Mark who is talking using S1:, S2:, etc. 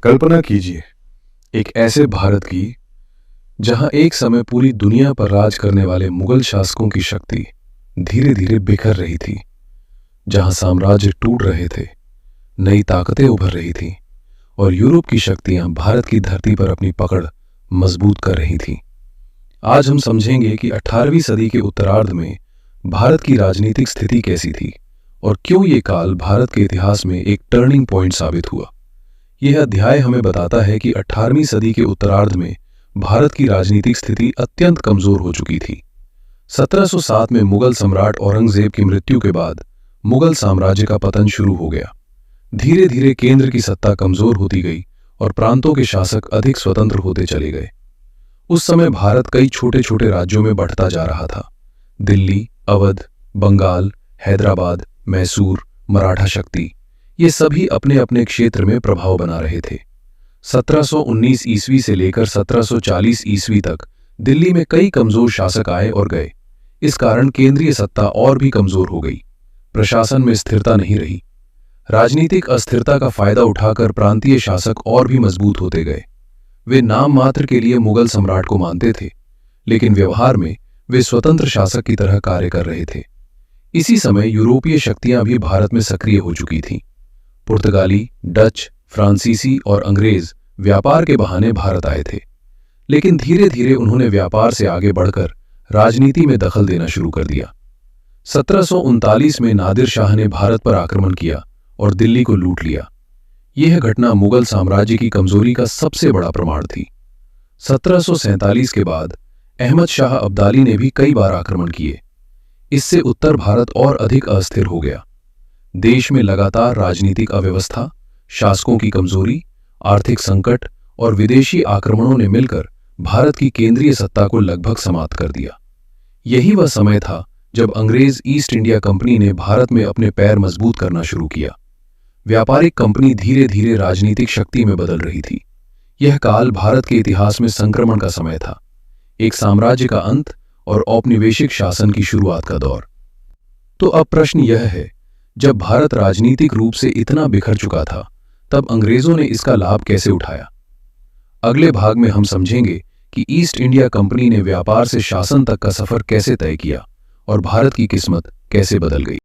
S1: कल्पना कीजिए एक ऐसे भारत की जहां एक समय पूरी दुनिया पर राज करने वाले मुगल शासकों की शक्ति धीरे धीरे बिखर रही थी, जहां साम्राज्य टूट रहे थे, नई ताकतें उभर रही थीं और यूरोप की शक्तियां भारत की धरती पर अपनी पकड़ मजबूत कर रही थीं। आज हम समझेंगे कि 18वीं सदी के उत्तरार्ध में भारत की राजनीतिक स्थिति कैसी थी और क्यों ये काल भारत के इतिहास में एक टर्निंग पॉइंट साबित हुआ। यह अध्याय हमें बताता है कि 18वीं सदी के उत्तरार्ध में भारत की राजनीतिक स्थिति अत्यंत कमजोर हो चुकी थी। 1707 में मुगल सम्राट औरंगजेब की मृत्यु के बाद मुगल साम्राज्य का पतन शुरू हो गया। धीरे धीरे केंद्र की सत्ता कमजोर होती गई और प्रांतों के शासक अधिक स्वतंत्र होते चले गए। उस समय भारत कई छोटे छोटे राज्यों में बढ़ता जा रहा था। दिल्ली, अवध, बंगाल, हैदराबाद, मैसूर, मराठा शक्ति, ये सभी अपने अपने क्षेत्र में प्रभाव बना रहे थे। 1719 ईस्वी से लेकर 1740 ईस्वी तक दिल्ली में कई कमजोर शासक आए और गए। इस कारण केंद्रीय सत्ता और भी कमजोर हो गई। प्रशासन में स्थिरता नहीं रही। राजनीतिक अस्थिरता का फायदा उठाकर प्रांतीय शासक और भी मजबूत होते गए। वे नाम मात्र के लिए मुगल सम्राट को मानते थे, लेकिन व्यवहार में वे स्वतंत्र शासक की तरह कार्य कर रहे थे। इसी समय यूरोपीय शक्तियां भी भारत में सक्रिय हो चुकी थीं। पुर्तगाली, डच, फ्रांसीसी और अंग्रेज व्यापार के बहाने भारत आए थे, लेकिन धीरे धीरे उन्होंने व्यापार से आगे बढ़कर राजनीति में दखल देना शुरू कर दिया। 1739 में नादिर शाह ने भारत पर आक्रमण किया और दिल्ली को लूट लिया। यह घटना मुगल साम्राज्य की कमजोरी का सबसे बड़ा प्रमाण थी। 1747 के बाद अहमद शाह अब्दाली ने भी कई बार आक्रमण किए। इससे उत्तर भारत और अधिक अस्थिर हो गया। देश में लगातार राजनीतिक अव्यवस्था, शासकों की कमजोरी, आर्थिक संकट और विदेशी आक्रमणों ने मिलकर भारत की केंद्रीय सत्ता को लगभग समाप्त कर दिया। यही वह समय था जब अंग्रेज ईस्ट इंडिया कंपनी ने भारत में अपने पैर मजबूत करना शुरू किया। व्यापारिक कंपनी धीरे धीरे राजनीतिक शक्ति में बदल रही थी। यह काल भारत के इतिहास में संक्रमण का समय था, एक साम्राज्य का अंत और औपनिवेशिक शासन की शुरुआत का दौर। तो अब प्रश्न यह है, जब भारत राजनीतिक रूप से इतना बिखर चुका था, तब अंग्रेजों ने इसका लाभ कैसे उठाया? अगले भाग में हम समझेंगे कि ईस्ट इंडिया कंपनी ने व्यापार से शासन तक का सफर कैसे तय किया और भारत की किस्मत कैसे बदल गई।